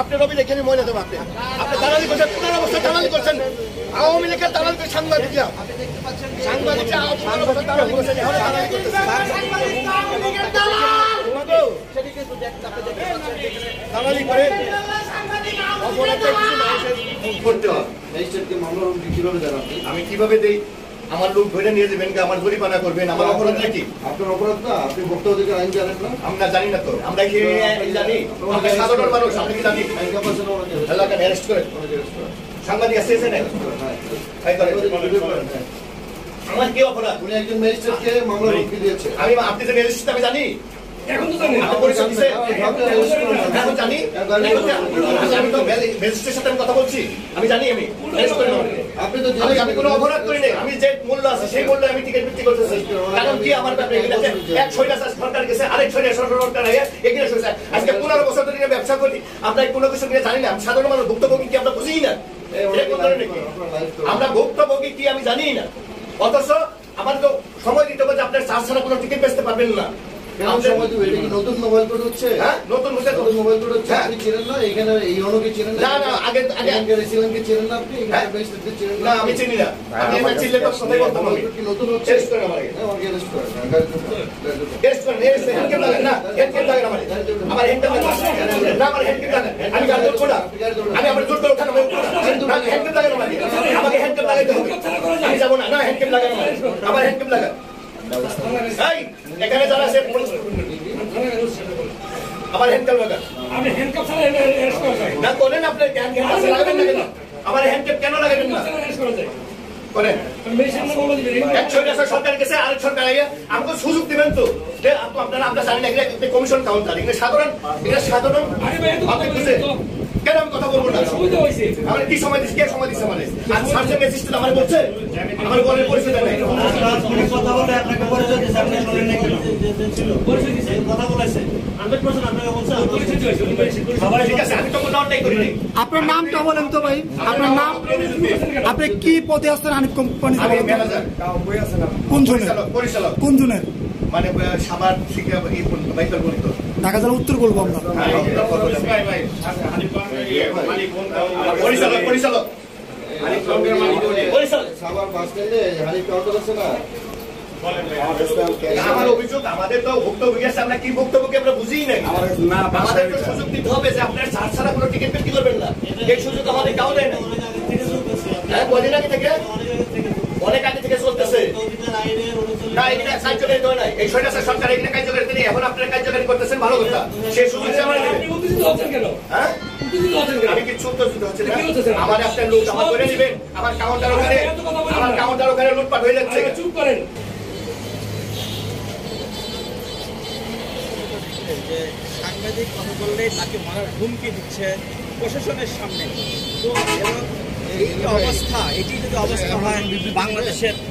আপনি রবি দেখে আমি মনে দেবো আপনি দালালি করছেন, 15 বছর দালালি করছেন, আওয়ামী লীগের দালাল করে সাংবাদিকরা দালালি করছেন, এখন দালালি করতেছেন, দালালি করে আমি কিভাবে দেই? আমার লোক ধরে নিয়ে যাবেন, আমার জরিমানা করবেন, আমার অপরাধ নাকি? আপনার অপরাধ না, আপনি ভোক্তা অধিকার আইন জানেন না? আমরা জানি না তো, আমরা কি জানি? আমরা সাধারণ মানুষ, আপনি কি জানি? এলাকা অ্যারেস্ট করে সাংবাদিক আছে আমার কি অপরাধ? উনি একজন ম্যাজিস্ট্রেটকে মামলা রুখে দিয়েছে। আমি আপনি যে ম্যাজিস্ট্রেট আমি জানি, এখন তো জানি এখন জানি, আমি তো ম্যাজিস্ট্রেটের সাথে কথা বলছি, আমি জানি, আমি তো আমি কোনো অপরাধ করি নাই। আমি যে মূল্য আছে সেই মূল্য আমি টিকিট বিক্রি করতেছি, কারণ কি আমার ব্যাপারে এক স্বৈরাচার সরকার গেছে, আরেক স্বৈরাচার সরকার এগিয়ে এসেছে। আজকে 15 বছর ধরে ব্যবসা করি, আমরা কোনো কিছু নিয়ে জানি না। সাধারণ মানুষ ভুক্তভোগী কি আমরা বুঝি না? আমরা ভুক্তভোগী কি আমি জানি না, অথচ আমার তো সময় দিতে হবে যে আপনার চার্জ ছাড়া কোনো টিকিট বেচতে পারবেন না। নতুন মোবাইল কোড হচ্ছে, নতুন মোবাইল কোড হচ্ছে, আপনি চিনেন না? এখানে এই অনুকে চিনেন না? না, আগে রেসিডেন্টকে চিনেন না আপনি? চিনেন না? আমি চিনি না। আমি এটা চিনলে তো কথাই বলতাম। আমি নতুন হচ্ছে, টেস্ট করেন আমাকে, আমাকে অ্যারেস্ট করেন, টেস্ট করেন, হেডকে লাগেন না, হেডকে লাগেন আমার হেডকে লাগেন না, আমার হেডকে লাগেন, আমি গাড়ি ধরবো না, আমি আমার জোর করে ওখানে হেডকে লাগেন আমাকে হেডকে লাগাইতে হবে, আমি যাবো না, হেডকে লাগান আমার হেডকে লাগান। এখানে যারা আছে আমার হ্যান্ডকাপ লাগান, আমি হ্যান্ডকাপ ছাড়া না করেন, আপনি লাগাবেন না কেন? আমার হ্যান্ডকাপ কেন লাগাবেন না করেন? এক সরকার গেছে, আরেক সরকার আমাকে সুযোগ দিবেন তো। আপনারা আমরা জানি না, এখানে কমিশন কাউন্টার, এখানে সাধারণ আপনি বুঝে কেন আমি কথা বলবো না? আমার কি সময় দিচ্ছে? কে সময় দিচ্ছে? মানে আর সার্জেন্ট ম্যাজিস্ট্রেট আমার বলছে, আমার বলের পরিচয় নাই, কথা বলে আপনাকে পরিচয় দিয়েছে, আপনি শুনেন না কেন? পরিচয় দিয়েছে, কথা বলেছে 100% আপনাকে বলছে পরিচয় দিয়েছে। ঠিক আছে, আমি তো কোনো অন্যায় করি নাই। আপনার নামটা বলেন তো ভাই, আপনার নাম, আপনি কি পদে আছেন হানিফ কোম্পানি? কোন জনের পরিচালক? কোন জনের? মানে সাভার থেকে বাইকার বলিত ঢাকা জেলা উত্তর বলবো আমরা। পরিচালক পরিচালক সাভার বাস স্ট্যান্ডে হানিফ কাউন্টার আছে না? আমার অভিযোগ, আমাদের তো ভুক্তভোগী আছে, আমরা কি ভুক্তভোগী আমরা বুঝি নাই। আমাদের তো সুযোগ দিতে হবে যে আপনার চার্জ ছাড়া কোনো টিকিট বিক্রি করবেন না, এই সুযোগ আমাদের কাউ দেয় না। কদিন আগে থেকে, অনেক আগে থেকে চলতেছে না, এখানে কার্যকারী দেওয়া নাই। এই স্বৈরাচার সরকার এখানে কার্যকারী নেই, এখন আপনারা কার্যকারী করতেছেন, ভালো কথা। সেই সুযোগ আমি কিছু উত্তেজিত হচ্ছে না। আমার একটা লোক আমার করে নেবেন, আমার কাউন্টার ওখানে লুটপাট হয়ে যাচ্ছে। চুপ করেন। যে সাংবাদিক কথা বললেই তাকে মারার হুমকি দিচ্ছে প্রশাসনের সামনে। তো এই অবস্থা, এটি যদি অবস্থা হয় বাংলাদেশের